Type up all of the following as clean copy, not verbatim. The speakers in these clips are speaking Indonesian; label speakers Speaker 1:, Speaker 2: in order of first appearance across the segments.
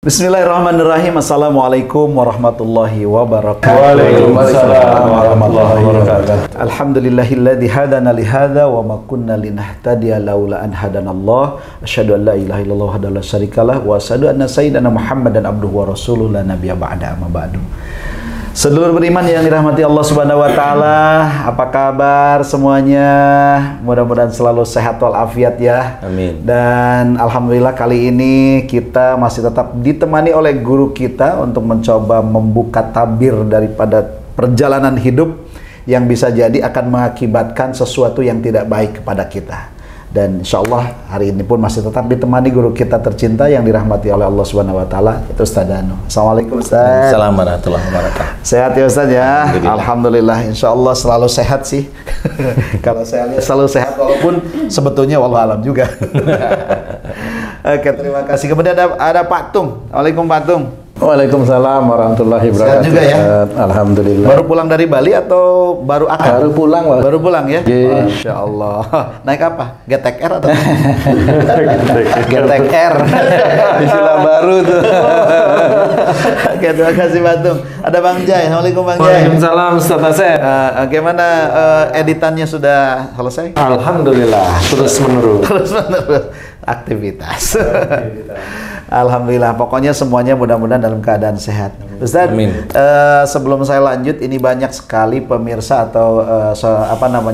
Speaker 1: Bismillahirrahmanirrahim. Assalamualaikum warahmatullahi wabarakatuh.
Speaker 2: Waalaikumsalam warahmatullahi wabarakatuh.
Speaker 1: Alhamdulillahilladzi hadana li hadza wa ma kunna linahtadiya laula an hadanallah. Asyhadu an la ilaha illallah wahdahu la syarikalah wa asyhadu anna sayyidana Muhammadan abduhu wa rasuluhu la nabiyya ba'da amma ba'du. Sedulur beriman yang dirahmati Allah Subhanahu wa taala, apa kabar semuanya? Mudah-mudahan selalu sehat walafiat ya.
Speaker 2: Amin.
Speaker 1: Dan alhamdulillah kali ini kita masih tetap ditemani oleh guru kita untuk mencoba membuka tabir daripada perjalanan hidup yang bisa jadi akan mengakibatkan sesuatu yang tidak baik kepada kita. Dan insya Allah hari ini pun masih tetap ditemani guru kita tercinta yang dirahmati oleh Allah Subhanahu wa taala, itu Ustaz Danu. Assalamualaikum Ustaz.
Speaker 2: Assalamualaikum warahmatullahi wabarakatuh.
Speaker 1: Sehat ya Ustaz ya? Alhamdulillah, insya Allah selalu sehat sih. Kalau saya lihat selalu sehat, walaupun sebetulnya wallahu alam juga. Oke, terima kasih. Kemudian ada Pak Tung. Waalaikumsalam Pak Tung.
Speaker 2: Waalaikumsalam warahmatullahi wabarakatuh.
Speaker 1: Sehat juga ya?
Speaker 2: Alhamdulillah.
Speaker 1: Baru pulang dari Bali atau baru akan?
Speaker 2: Baru pulang, Pak.
Speaker 1: Baru pulang ya?
Speaker 2: Iya.
Speaker 1: Masya Allah. Naik apa? Getek Air atau? Getek Air.
Speaker 2: Istilah baru tuh.
Speaker 1: Oke, terima kasih Pak Tung. Ada Bang Jai. Assalamualaikum Bang Jai.
Speaker 2: Waalaikumsalam Ustaz Asep.
Speaker 1: Bagaimana editannya sudah selesai?
Speaker 2: Alhamdulillah, terus menerus.
Speaker 1: Terus menerus aktivitas. Alhamdulillah, pokoknya semuanya mudah-mudahan dalam keadaan sehat. Ustaz, sebelum saya lanjut, ini banyak sekali pemirsa atau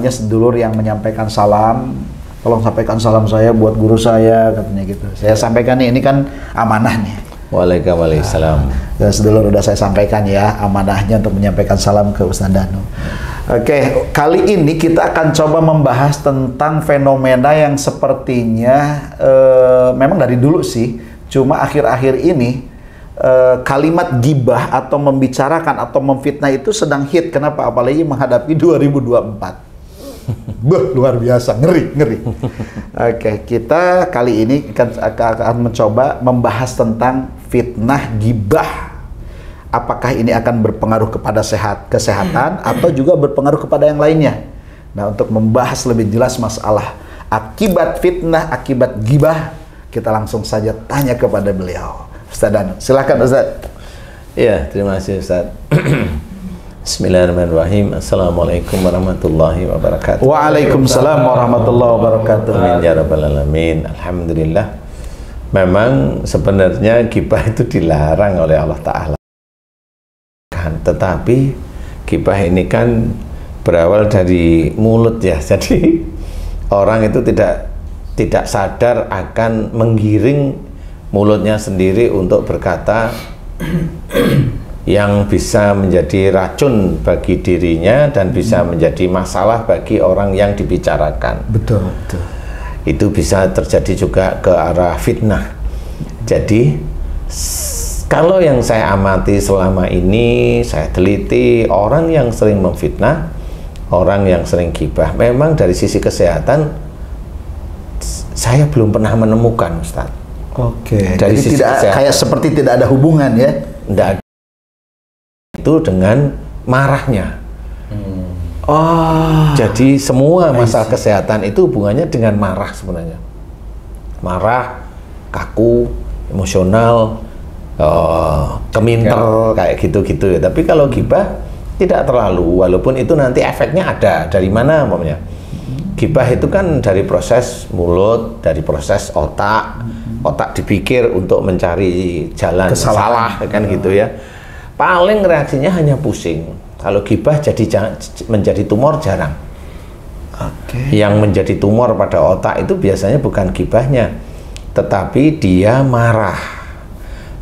Speaker 1: sedulur yang menyampaikan salam. Tolong sampaikan salam saya buat guru saya, katanya gitu. Saya sampaikan nih, ini kan amanah nih.
Speaker 2: Waalaikumsalam.
Speaker 1: Dan sedulur udah saya sampaikan ya, amanahnya untuk menyampaikan salam ke Ustaz Danu. Oke, kali ini kita akan coba membahas tentang fenomena yang sepertinya memang dari dulu sih, cuma akhir-akhir ini kalimat gibah atau membicarakan atau memfitnah itu sedang hit. Kenapa? Apalagi menghadapi 2024. Beuh, luar biasa, ngeri. Oke, kita kali ini akan mencoba membahas tentang fitnah gibah. Apakah ini akan berpengaruh kepada kesehatan atau juga berpengaruh kepada yang lainnya? Nah, untuk membahas lebih jelas masalah akibat fitnah, akibat gibah, kita langsung saja tanya kepada beliau. Ustaz Danu, silakan Ustaz.
Speaker 2: Iya, terima kasih Ustaz. Bismillahirrahmanirrahim. Assalamualaikum warahmatullahi wabarakatuh.
Speaker 1: Waalaikumsalam warahmatullahi wabarakatuh.
Speaker 2: Amin ya rabbal alamin. Alhamdulillah. Memang sebenarnya gibah itu dilarang oleh Allah Ta'ala. Tetapi gibah ini kan berawal dari mulut ya. Jadi orang itu tidak sadar akan menggiring mulutnya sendiri untuk berkata yang bisa menjadi racun bagi dirinya dan bisa menjadi masalah bagi orang yang dibicarakan.
Speaker 1: Betul.
Speaker 2: Itu bisa terjadi juga ke arah fitnah. Jadi kalau yang saya amati selama ini, saya teliti orang yang sering memfitnah, orang yang sering gibah, memang dari sisi kesehatan saya belum pernah menemukan, Ustaz.
Speaker 1: Oke.
Speaker 2: Dari
Speaker 1: Jadi
Speaker 2: sisi
Speaker 1: tidak
Speaker 2: kesehatan.
Speaker 1: kayak seperti tidak ada hubungan ya?
Speaker 2: Tidak ada. Itu dengan marahnya.
Speaker 1: Oh.
Speaker 2: Jadi semua masalah kesehatan itu hubungannya dengan marah sebenarnya. Marah, kaku, emosional, keminter, kayak gitu-gitu ya. Tapi kalau gibah tidak terlalu, walaupun itu nanti efeknya ada. Dari mana umpamanya? Gibah itu kan dari proses mulut, dari proses otak. Otak dipikir untuk mencari jalan salah, kan gitu ya. Paling reaksinya hanya pusing. Kalau gibah menjadi tumor jarang. Yang menjadi tumor pada otak itu biasanya bukan gibahnya, tetapi dia marah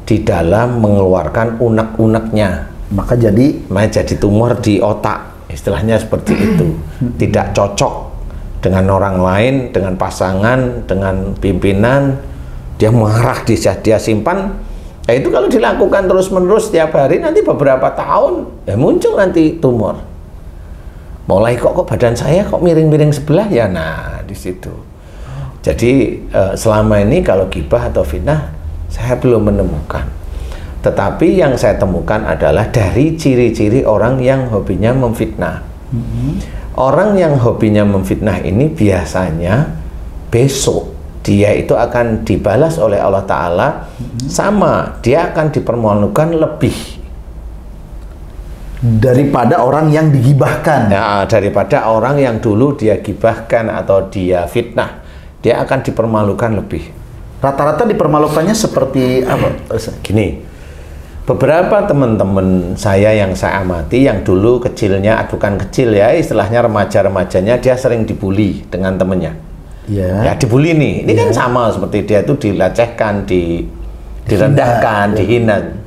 Speaker 2: di dalam mengeluarkan unek-uneknya. Maka jadi tumor di otak. Istilahnya seperti itu. Tidak cocok dengan orang lain, dengan pasangan, dengan pimpinan. Dia marah, dia simpan. Nah, itu kalau dilakukan terus-menerus setiap hari, nanti beberapa tahun ya muncul nanti tumor. Mulai kok badan saya kok miring-miring sebelah ya, nah di situ. Jadi selama ini kalau gibah atau fitnah saya belum menemukan. Tetapi yang saya temukan adalah dari ciri-ciri orang yang hobinya memfitnah. Orang yang hobinya memfitnah ini biasanya besok dia itu akan dibalas oleh Allah Ta'ala sama, dia akan dipermalukan lebih
Speaker 1: daripada orang yang digibahkan.
Speaker 2: Nah, daripada orang yang dulu dia gibahkan atau dia fitnah, dia akan dipermalukan lebih.
Speaker 1: Rata-rata dipermalukannya seperti apa?
Speaker 2: Gini, beberapa teman-teman saya yang saya amati yang dulu kecilnya, bukan kecil ya, istilahnya remaja-remajanya, dia sering dibully dengan temennya. Ya dibully nih, ini kan sama seperti dia itu dilecehkan, direndahkan, dihina.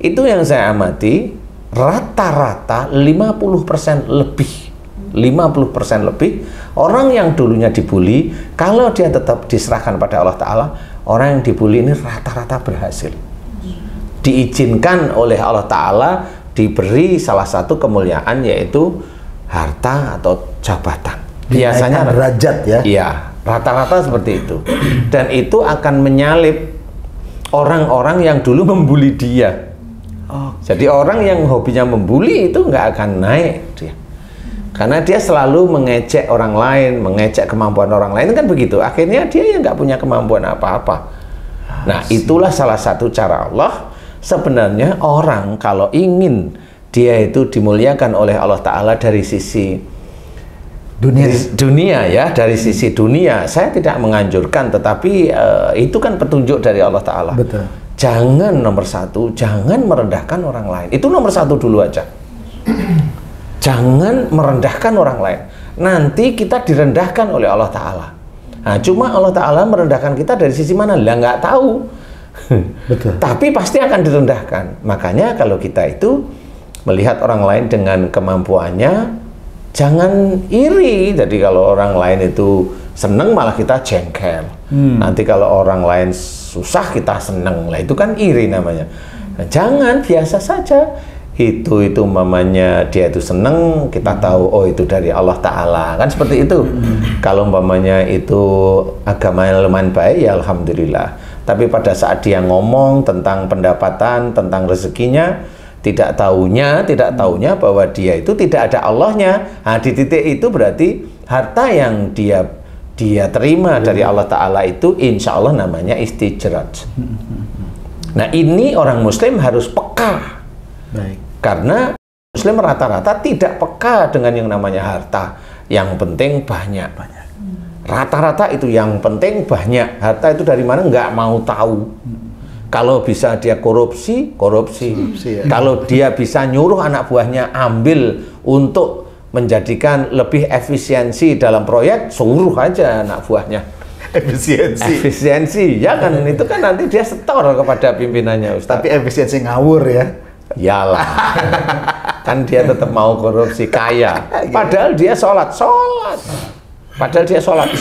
Speaker 2: Itu yang saya amati, rata-rata 50% lebih, 50% lebih orang yang dulunya dibully, kalau dia tetap diserahkan pada Allah Ta'ala, orang yang dibully ini rata-rata berhasil. Diizinkan oleh Allah Ta'ala, diberi salah satu kemuliaan, yaitu harta atau jabatan. Biasanya
Speaker 1: derajat ya.
Speaker 2: Iya, rata-rata seperti itu. Dan itu akan menyalip orang-orang yang dulu membuli dia. Jadi orang yang hobinya membuli itu nggak akan naik dia. Karena dia selalu mengejek orang lain, mengejek kemampuan orang lain, kan begitu. Akhirnya dia yang nggak punya kemampuan apa-apa. Nah, itulah salah satu cara Allah. Sebenarnya orang kalau ingin dia itu dimuliakan oleh Allah Ta'ala dari sisi dunia ya, dari sisi dunia, saya tidak menganjurkan, tetapi itu kan petunjuk dari Allah Ta'ala.
Speaker 1: Betul.
Speaker 2: Jangan nomor satu, jangan merendahkan orang lain. Itu nomor satu dulu aja. Jangan merendahkan orang lain. Nanti kita direndahkan oleh Allah Ta'ala. Nah, cuma Allah Ta'ala merendahkan kita dari sisi mana? Lah nggak tahu.
Speaker 1: Betul.
Speaker 2: Tapi pasti akan direndahkan. Makanya kalau kita itu melihat orang lain dengan kemampuannya, jangan iri. Jadi kalau orang lain itu seneng, malah kita jengkel. Nanti kalau orang lain susah, kita seneng. Lah itu kan iri namanya. Nah, jangan, biasa saja. Itu umpamanya dia itu seneng, kita tahu oh itu dari Allah Ta'ala, kan seperti itu. Kalau umpamanya itu agamanya lumayan baik, ya alhamdulillah. Tapi pada saat dia ngomong tentang pendapatan, tentang rezekinya, tidak tahunya bahwa dia itu tidak ada Allahnya. Nah, di titik itu berarti harta yang dia terima dari Allah Ta'ala itu insya Allah namanya istijraj. Nah, ini orang Muslim harus peka.
Speaker 1: Baik.
Speaker 2: Karena Muslim rata-rata tidak peka dengan yang namanya harta. Yang penting banyak. Rata-rata itu yang penting banyak. Harta itu dari mana nggak mau tahu. Kalau bisa dia korupsi.
Speaker 1: Ya.
Speaker 2: Kalau dia bisa nyuruh anak buahnya ambil untuk menjadikan lebih efisiensi dalam proyek, suruh aja anak buahnya. Efisiensi, ya kan? Itu kan nanti dia setor kepada pimpinannya, Ustaz.
Speaker 1: Tapi efisiensi ngawur ya.
Speaker 2: Yalah, kan dia tetap mau korupsi, kaya. Padahal dia sholat. Padahal dia sholat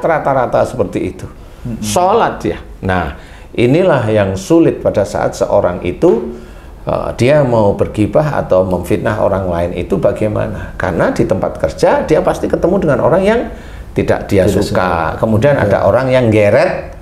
Speaker 2: rata-rata seperti itu. Sholat dia. Nah, inilah yang sulit pada saat seorang itu dia mau bergibah atau memfitnah orang lain itu bagaimana? Karena di tempat kerja dia pasti ketemu dengan orang yang tidak dia suka. Kemudian ada orang yang geret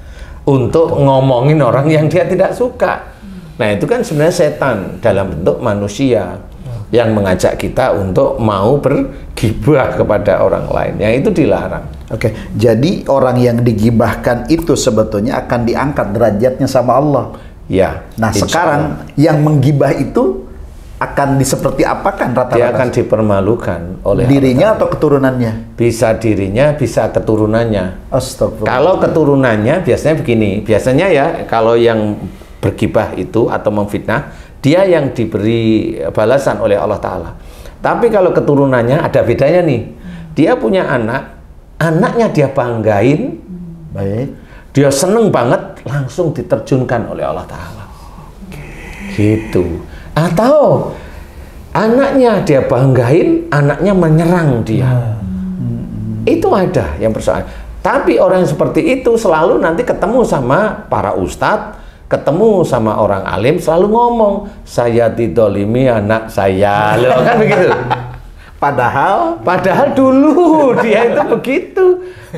Speaker 2: untuk ngomongin orang yang dia tidak suka. Nah, itu kan sebenarnya setan dalam bentuk manusia yang mengajak kita untuk mau bergibah kepada orang lain. Yang itu dilarang.
Speaker 1: Oke, jadi orang yang digibahkan itu sebetulnya akan diangkat derajatnya sama Allah.
Speaker 2: Ya.
Speaker 1: Nah, sekarang yang menggibah itu akan seperti apakan rata-rata?
Speaker 2: Dia akan dipermalukan oleh
Speaker 1: dirinya atau keturunannya?
Speaker 2: Bisa dirinya, bisa keturunannya.
Speaker 1: Astagfirullah.
Speaker 2: Kalau keturunannya biasanya begini. Biasanya ya, kalau yang bergibah itu atau memfitnah, dia yang diberi balasan oleh Allah Ta'ala. Tapi kalau keturunannya ada bedanya nih. Dia punya anak, anaknya dia banggain,
Speaker 1: baik,
Speaker 2: dia seneng banget, langsung diterjunkan oleh Allah Ta'ala. Gitu. Atau anaknya dia banggain, anaknya menyerang dia. Itu ada yang persoalan. Tapi orang yang seperti itu selalu nanti ketemu sama para ustadz, ketemu sama orang alim, selalu ngomong, saya didolimi anak saya. Loh, kan begitu. Padahal dulu dia itu begitu.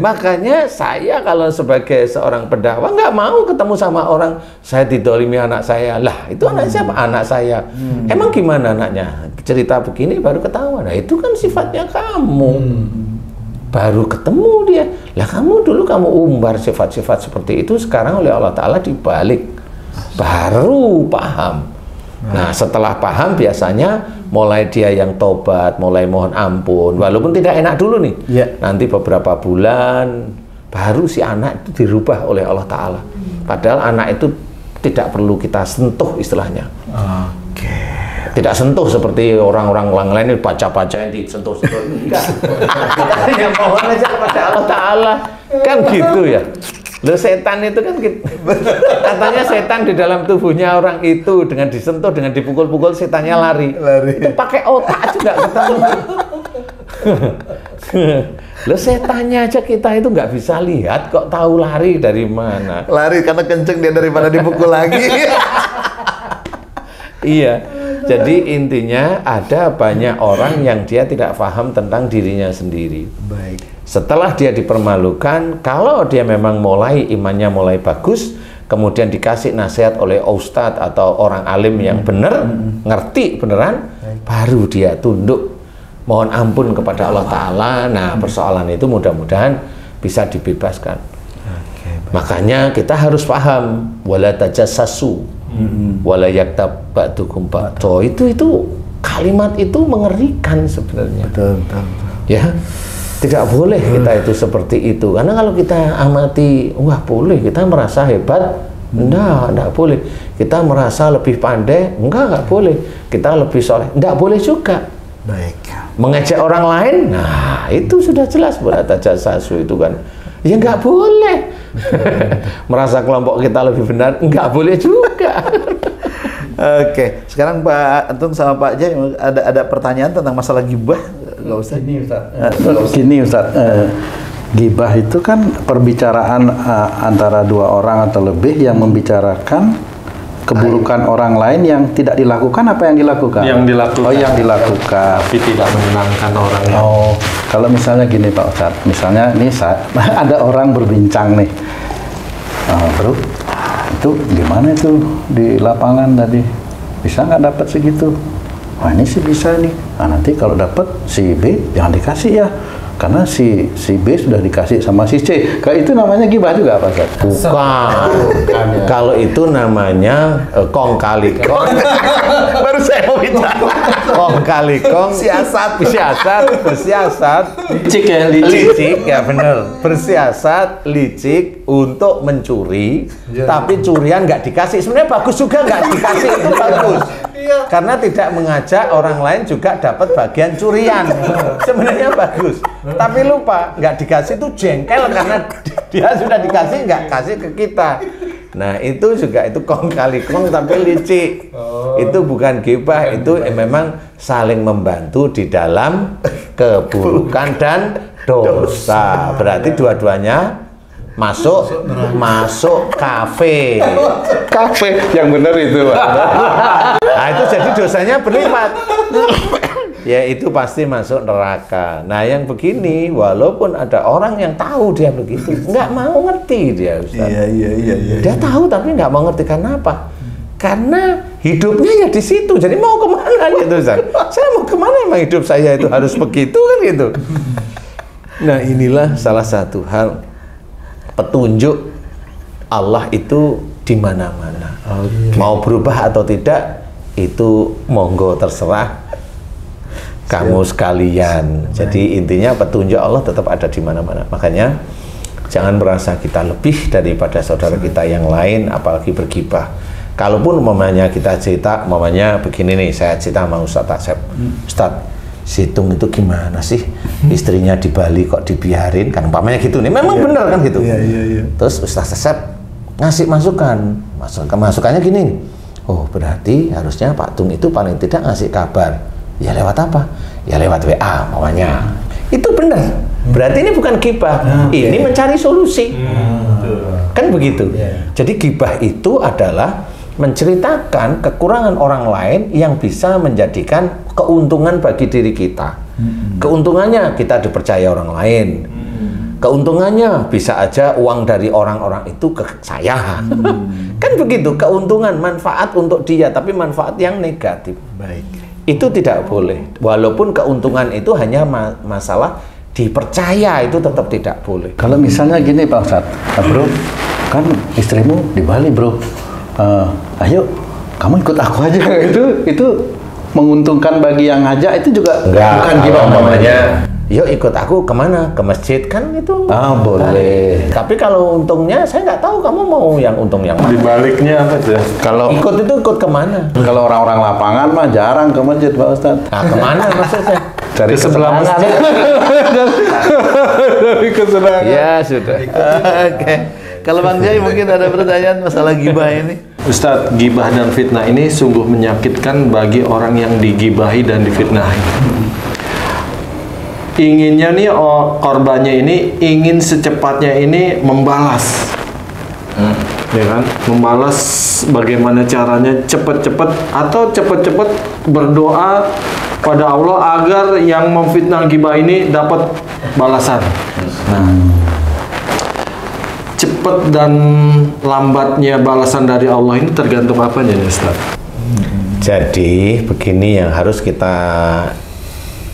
Speaker 2: Makanya saya kalau sebagai seorang pendakwah nggak mau ketemu sama orang, saya didolimi anak saya. Lah, itu anak siapa? Anak saya. Emang gimana anaknya? Cerita begini baru ketahuan. Nah, itu kan sifatnya kamu. baru ketemu dia. Lah kamu dulu kamu umbar sifat-sifat seperti itu, sekarang oleh Allah Ta'ala dibalik, baru paham. Nah setelah paham biasanya mulai dia yang tobat, mulai mohon ampun, walaupun tidak enak dulu nih. Nanti beberapa bulan baru si anak itu dirubah oleh Allah Ta'ala. Padahal anak itu tidak perlu kita sentuh istilahnya. Tidak sentuh seperti orang-orang lain baca-baca yang disentuh-sentuh. Enggak. Kita hanya mohon aja kepada Allah Ta'ala. Kan gitu ya. Loh setan itu kan gitu. Katanya setan di dalam tubuhnya orang itu dengan disentuh, dengan dipukul-pukul setannya lari. Itu pakai otak juga ketemu. Loh setannya aja kita itu nggak bisa lihat kok tahu lari dari mana.
Speaker 1: Lari karena kenceng dia daripada dipukul lagi.
Speaker 2: Iya, jadi intinya ada banyak orang yang dia tidak paham tentang dirinya sendiri.
Speaker 1: Baik.
Speaker 2: Setelah dia dipermalukan, kalau dia memang mulai imannya mulai bagus, kemudian dikasih nasihat oleh ustadz atau orang alim yang benar, ngerti beneran, baru dia tunduk, mohon ampun kepada Allah Ta'ala. Nah, persoalan itu mudah-mudahan bisa dibebaskan. Makanya kita harus paham, wala tajassasu. Wala yaktab ba'dukum ba'da. Itu kalimat itu mengerikan sebenarnya. Betul. Ya, tidak boleh kita itu seperti itu. Karena kalau kita amati, wah boleh kita merasa hebat, enggak boleh. Kita merasa lebih pandai, enggak boleh. Kita lebih soleh, enggak boleh juga.
Speaker 1: Baik.
Speaker 2: Mengejek orang lain, nah itu sudah jelas wala tajassasu itu kan. Ya nggak boleh. Merasa kelompok kita lebih benar, nggak boleh juga.
Speaker 1: Oke, sekarang Pak Antung sama Pak Jai ada pertanyaan tentang masalah gibah, nggak usah.
Speaker 3: Gini Ustaz, gibah itu kan perbicaraan antara dua orang atau lebih yang membicarakan keburukan orang lain yang tidak dilakukan. Apa yang dilakukan?
Speaker 4: Yang dilakukan.
Speaker 3: Oh, yang dilakukan.
Speaker 4: Tapi tidak menyenangkan orang.
Speaker 3: Oh, kalau misalnya gini Pak Ustadz, misalnya nih ada orang berbincang nih, bro, itu gimana itu di lapangan tadi? Bisa nggak dapat segitu? Wah ini sih bisa nih. Nah nanti kalau dapat si B jangan dikasih ya. Karena si B sudah dikasih sama si C. Kayak itu namanya gibah juga Pak Ustaz?
Speaker 2: Bukan. Kalau itu namanya kong kali kong.
Speaker 1: Baru saya mau bicara.
Speaker 2: Kong kali kong. Bersiasat. Licik ya benar. Bersiasat, licik untuk mencuri. Tapi curian nggak dikasih. Sebenarnya bagus juga nggak dikasih. Itu bagus. Karena tidak mengajak orang lain juga dapat bagian curian. Sebenarnya bagus. Tapi lupa, nggak dikasih itu jengkel karena dia sudah dikasih, nggak kasih ke kita. Nah itu juga itu kong kali kong tapi licik. Itu bukan gibah, itu memang saling membantu di dalam keburukan dan dosa. Berarti dua-duanya masuk kafe
Speaker 3: yang benar itu Pak.
Speaker 2: Nah itu jadi dosanya berlipat. Ya itu pasti masuk neraka. Nah yang begini, walaupun ada orang yang tahu dia begitu, nggak mau ngerti dia Ustaz.
Speaker 1: Iya.
Speaker 2: Dia tahu tapi nggak mau ngerti. Karena apa? Karena hidupnya ya di situ. Jadi mau kemana gitu Ustaz? Saya mau kemana emang hidup saya itu harus begitu kan gitu. Nah inilah salah satu hal petunjuk Allah itu di mana-mana. Mau berubah atau tidak itu monggo terserah kamu sekalian. Jadi intinya petunjuk Allah tetap ada di mana-mana. Makanya jangan merasa kita lebih daripada saudara kita yang lain, apalagi bergibah. Kalaupun umpamanya kita cerita, umpamanya begini nih, saya cerita sama Ustadz Asep, Ustadz, Situng itu gimana sih? Istrinya di Bali kok dibiarin? Kan umpamanya gitu nih, memang benar kan gitu. Terus Ustadz Asep ngasih masukannya gini, oh berarti harusnya Pak Tung itu paling tidak ngasih kabar. Ya lewat apa? Ya lewat WA umpamanya. Itu benar. Berarti ini bukan gibah. Ini mencari solusi. Kan begitu. Jadi gibah itu adalah menceritakan kekurangan orang lain yang bisa menjadikan keuntungan bagi diri kita. Keuntungannya kita dipercaya orang lain. Keuntungannya bisa aja uang dari orang-orang itu ke saya. Kan begitu, keuntungan, manfaat untuk dia, tapi manfaat yang negatif.
Speaker 1: Baik.
Speaker 2: Itu tidak boleh. Walaupun keuntungan itu hanya masalah dipercaya itu tetap tidak boleh.
Speaker 3: Kalau misalnya gini Pak Ustadz, bro, kan istrimu di Bali bro, ayo kamu ikut aku aja, itu menguntungkan bagi yang ngajak, itu juga bukan gibah namanya.
Speaker 2: Yuk ikut aku kemana? Ke masjid kan itu.
Speaker 3: Boleh.
Speaker 2: Tapi kalau untungnya saya nggak tahu kamu mau yang untung yang mana.
Speaker 4: Dibaliknya apa tuh?
Speaker 3: Kalau
Speaker 2: Ikut itu ikut kemana?
Speaker 3: kalau orang-orang lapangan mah jarang ke masjid Pak Ustadz.
Speaker 2: Nah, kemana maksudnya?
Speaker 3: Cari
Speaker 4: Ke sebelah masjid. Dari kesenangan.
Speaker 1: Ya sudah. Oke. Kalau Bang Jai mungkin ada pertanyaan masalah gibah ini.
Speaker 4: Ustadz, gibah dan fitnah ini sungguh menyakitkan bagi orang yang digibahi dan difitnahi. Inginnya nih korbannya ini ingin secepatnya ini membalas, ya kan? Membalas bagaimana caranya cepet-cepet atau cepet-cepet berdoa pada Allah agar yang memfitnah gibah ini dapat balasan. Cepet dan lambatnya balasan dari Allah ini tergantung apanya nih Ustaz?
Speaker 2: Jadi begini yang harus kita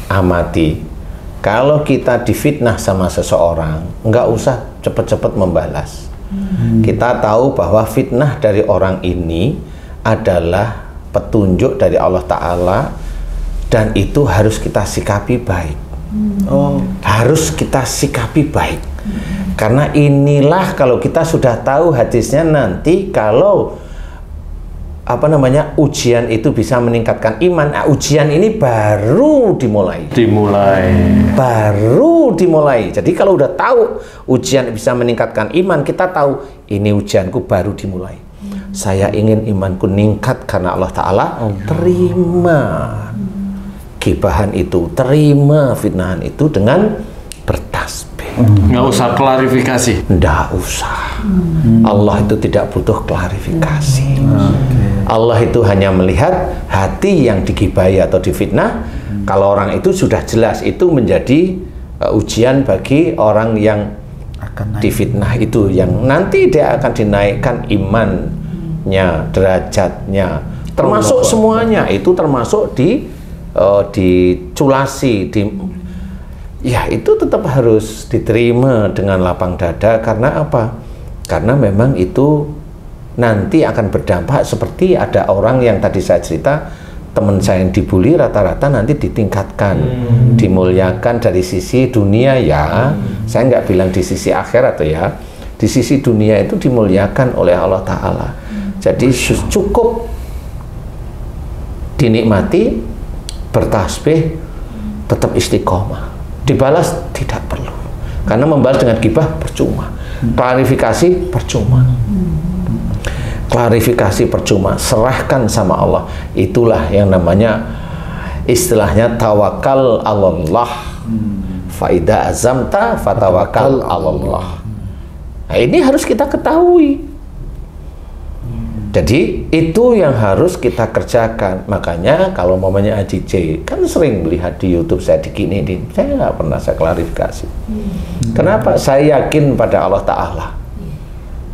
Speaker 2: amati. Kalau kita difitnah sama seseorang, nggak usah cepet-cepet membalas. Kita tahu bahwa fitnah dari orang ini adalah petunjuk dari Allah Ta'ala, dan itu harus kita sikapi baik. Harus kita sikapi baik. Karena inilah kalau kita sudah tahu hadisnya nanti kalau ujian itu bisa meningkatkan iman. Ujian ini baru dimulai. Baru dimulai. Jadi kalau udah tahu ujian bisa meningkatkan iman, kita tahu ini ujianku baru dimulai. Saya ingin imanku meningkat karena Allah Ta'ala. Terima gibahan itu, terima fitnahan itu dengan bertasbih.
Speaker 4: Nggak usah klarifikasi.
Speaker 2: Nggak usah. Allah itu tidak butuh klarifikasi. Allah itu hanya melihat hati yang digibahi atau difitnah. Kalau orang itu sudah jelas, itu menjadi ujian bagi orang yang difitnah itu, yang nanti dia akan dinaikkan imannya, derajatnya, termasuk semuanya itu, termasuk diculasi, ya itu tetap harus diterima dengan lapang dada. Karena apa? Karena memang itu nanti akan berdampak seperti ada orang yang tadi saya cerita, teman saya yang dibully rata-rata nanti ditingkatkan, dimuliakan dari sisi dunia ya. Saya nggak bilang di sisi akhirat ya. Di sisi dunia itu dimuliakan oleh Allah Ta'ala. Jadi cukup dinikmati, bertasbih, tetap istiqomah. Dibalas tidak perlu. Karena membalas dengan gibah percuma. Klarifikasi percuma. Klarifikasi percuma, serahkan sama Allah. Itulah yang namanya istilahnya tawakal Allah. Faida azamta fatawakal Allah. Nah, ini harus kita ketahui. Jadi itu yang harus kita kerjakan. Makanya kalau mamanya Haji J kan sering melihat di YouTube saya digini, saya nggak pernah saya klarifikasi. Kenapa? Saya yakin pada Allah Ta'ala.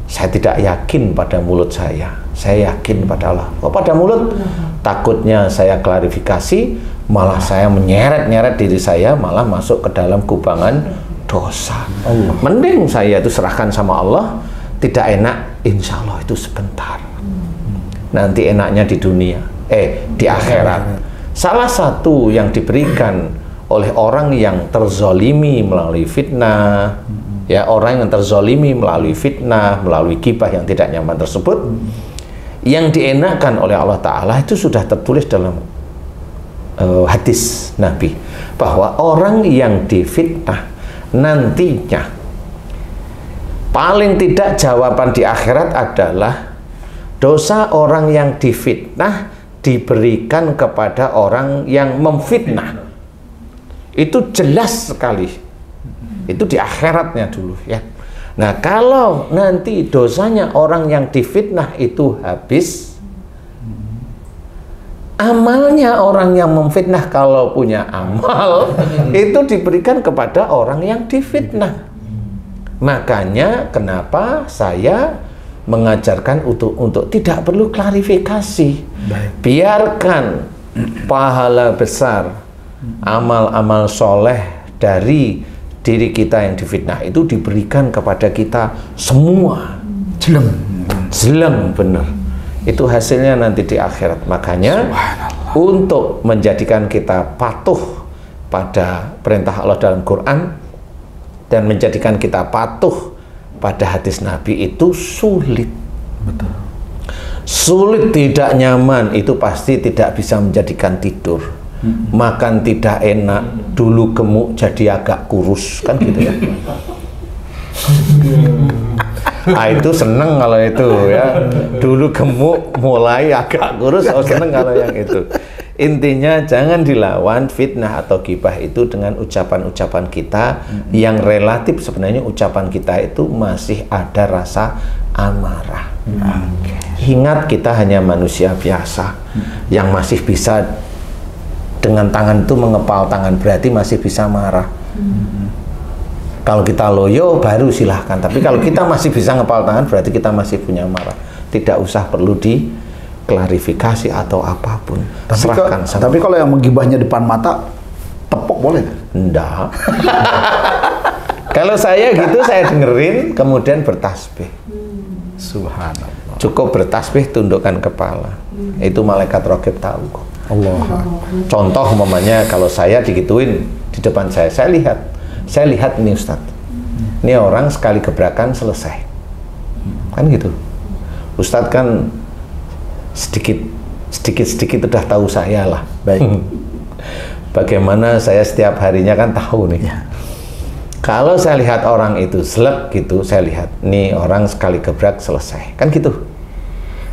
Speaker 2: Saya tidak yakin pada mulut saya yakin pada Allah. Kalau pada mulut, takutnya saya klarifikasi, malah saya menyeret-nyeret diri saya, malah masuk ke dalam kubangan dosa. Mending saya itu serahkan sama Allah, tidak enak, insya Allah itu sebentar. Nanti enaknya di dunia, di akhirat. Salah satu yang diberikan oleh orang yang terzolimi melalui fitnah, ya, orang yang terzolimi melalui fitnah, melalui gibah yang tidak nyaman tersebut, yang dienakkan oleh Allah Ta'ala itu sudah tertulis dalam hadis Nabi, bahwa orang yang difitnah nantinya paling tidak jawaban di akhirat adalah dosa orang yang difitnah diberikan kepada orang yang memfitnah. Itu jelas sekali. Itu di akhiratnya dulu ya. Nah, kalau nanti dosanya orang yang difitnah itu habis, amalnya orang yang memfitnah kalau punya amal itu diberikan kepada orang yang difitnah. Makanya kenapa saya mengajarkan untuk tidak perlu klarifikasi. Biarkan pahala besar, amal-amal soleh dari diri kita yang difitnah itu diberikan kepada kita semua. Jelem bener. Itu hasilnya nanti di akhirat. Makanya untuk menjadikan kita patuh pada perintah Allah dalam Quran dan menjadikan kita patuh pada hadis Nabi itu sulit.
Speaker 1: Betul.
Speaker 2: Sulit, tidak nyaman, itu pasti tidak bisa menjadikan tidur. Makan tidak enak, dulu gemuk jadi agak kurus, kan gitu ya. Itu seneng kalau itu ya. Dulu gemuk mulai agak kurus, seneng kalau yang itu. Intinya jangan dilawan fitnah atau ghibah itu dengan ucapan-ucapan kita yang relatif sebenarnya ucapan kita itu masih ada rasa amarah. Ingat kita hanya manusia biasa yang masih bisa dengan tangan itu mengepal tangan, berarti masih bisa marah. Kalau kita loyo baru silahkan, tapi kalau kita masih bisa ngepal tangan berarti kita masih punya marah. Tidak usah perlu diklarifikasi atau apapun. Serahkan sama.
Speaker 1: Tapi kalau yang menggibahnya depan mata, tepok boleh nggak?
Speaker 2: Enggak. Kalau saya gitu saya dengerin kemudian bertasbih.
Speaker 1: Subhanallah.
Speaker 2: Cukup bertasbih, tundukkan kepala. Itu malaikat raqib tahu kok.
Speaker 1: Allah.
Speaker 2: Contoh umpamanya kalau saya digituin di depan saya lihat ini Ustadz, ini orang sekali gebrakan selesai, kan gitu. Ustadz kan sedikit udah tahu saya lah.
Speaker 1: Baik.
Speaker 2: Bagaimana saya setiap harinya kan tahu nih.
Speaker 1: Ya.
Speaker 2: Kalau saya lihat orang itu selek gitu, saya lihat nih orang sekali gebrak selesai, kan gitu.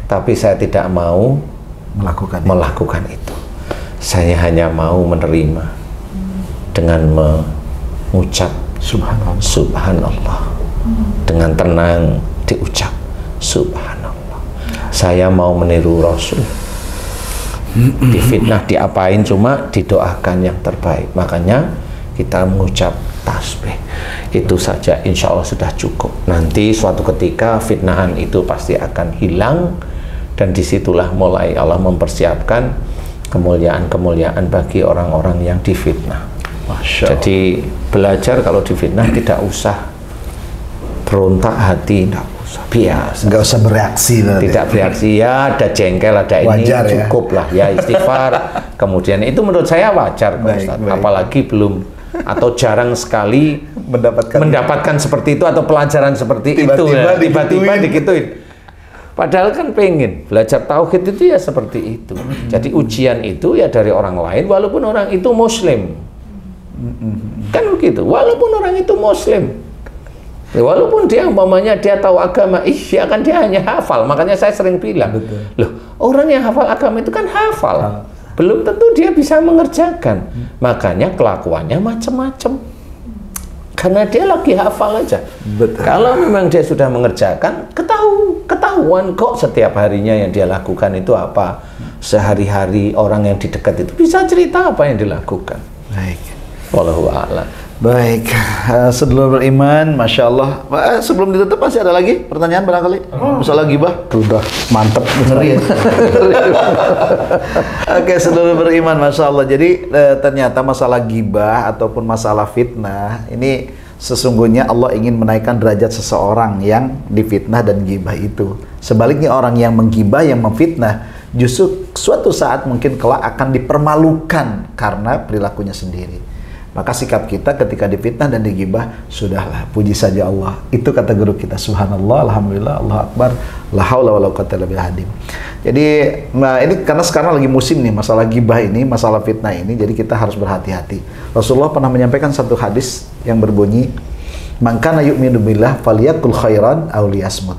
Speaker 2: Tapi saya tidak mau melakukan itu. Saya hanya mau menerima dengan mengucap Subhanallah. Dengan tenang diucap Subhanallah. Saya mau meniru Rasul. Difitnah, diapain, cuma didoakan yang terbaik. Makanya kita mengucap tasbih. Itu saja insya Allah sudah cukup. Nanti suatu ketika fitnahan itu pasti akan hilang. Dan disitulah mulai Allah mempersiapkan kemuliaan-kemuliaan bagi orang-orang yang difitnah. Jadi belajar kalau difitnah tidak usah berontak hati, tidak usah, biasa.
Speaker 1: Nggak usah bereaksi.
Speaker 2: Tidak bereaksi, ya ada jengkel, ada ini,
Speaker 1: wajar,
Speaker 2: cukup lah ya istighfar. Kemudian itu menurut saya wajar, Ustaz. Apalagi belum atau jarang sekali mendapatkan seperti itu atau pelajaran seperti itu ya. Tiba-tiba digituin. Padahal kan pengen belajar tauhid itu ya seperti itu. Jadi ujian itu ya dari orang lain walaupun orang itu muslim. Kan begitu, walaupun orang itu muslim. Ya, walaupun dia umpamanya dia tahu agama, ya kan dia hanya hafal. Makanya saya sering bilang, loh, orang yang hafal agama itu kan hafal. Belum tentu dia bisa mengerjakan. Makanya kelakuannya macam-macam. Karena dia lagi hafal aja. Betul. Kalau memang dia sudah mengerjakan, ketahuan kok setiap harinya yang dia lakukan itu apa. Sehari-hari orang yang di dekat itu bisa cerita apa yang dilakukan.
Speaker 1: Baik.
Speaker 2: Wallahu a'lam.
Speaker 1: Baik, sedulur beriman, Masya Allah. Sebelum ditutup masih ada lagi pertanyaan barangkali? Masalah ghibah?
Speaker 3: Udah mantep.
Speaker 1: Ngeri ya? Oke, sedulur beriman, Masya Allah. Jadi ternyata masalah ghibah ataupun masalah fitnah, ini sesungguhnya Allah ingin menaikkan derajat seseorang yang difitnah dan ghibah itu. Sebaliknya orang yang menggibah, yang memfitnah, justru suatu saat mungkin kelak akan dipermalukan karena perilakunya sendiri. Maka sikap kita ketika difitnah dan digibah, sudahlah, puji saja Allah. Itu kata guru kita, subhanallah, alhamdulillah, Allahu akbar, la haula wala quwwata illa billah. Jadi, nah ini karena sekarang lagi musim nih, masalah gibah ini, masalah fitnah ini, jadi kita harus berhati-hati. Rasulullah pernah menyampaikan satu hadis yang berbunyi, "Man kana yu'minu billah falyakul khairan aw liyasmut."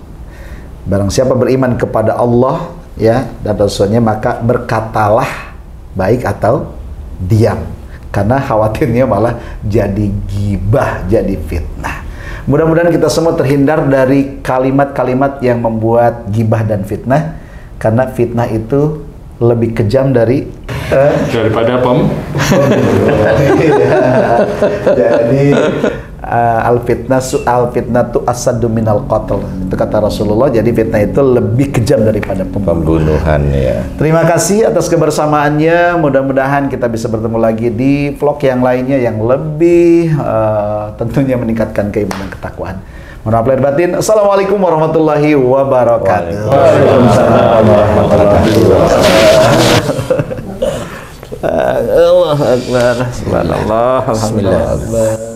Speaker 1: Barang siapa beriman kepada Allah, ya, dan Rasulnya, maka berkatalah baik atau diam. Karena khawatirnya malah jadi gibah, jadi fitnah. Mudah-mudahan kita semua terhindar dari kalimat-kalimat yang membuat gibah dan fitnah. Karena fitnah itu lebih kejam daripada
Speaker 4: daripada
Speaker 1: Jadi al fitnatu asaddu minal qatl. Itu kata Rasulullah. Jadi fitnah itu lebih kejam daripada
Speaker 2: Pembunuhan ya.
Speaker 1: Terima kasih atas kebersamaannya. Mudah-mudahan kita bisa bertemu lagi di vlog yang lainnya yang lebih tentunya meningkatkan keimanan ketakwaan. Mohon maaf lahir batin. Assalamualaikum warahmatullahi wabarakatuh.
Speaker 2: Waalaikumsalam warahmatullahi wabarakatuh.
Speaker 4: Allah Akbar. Subhanallah. Alhamdulillah.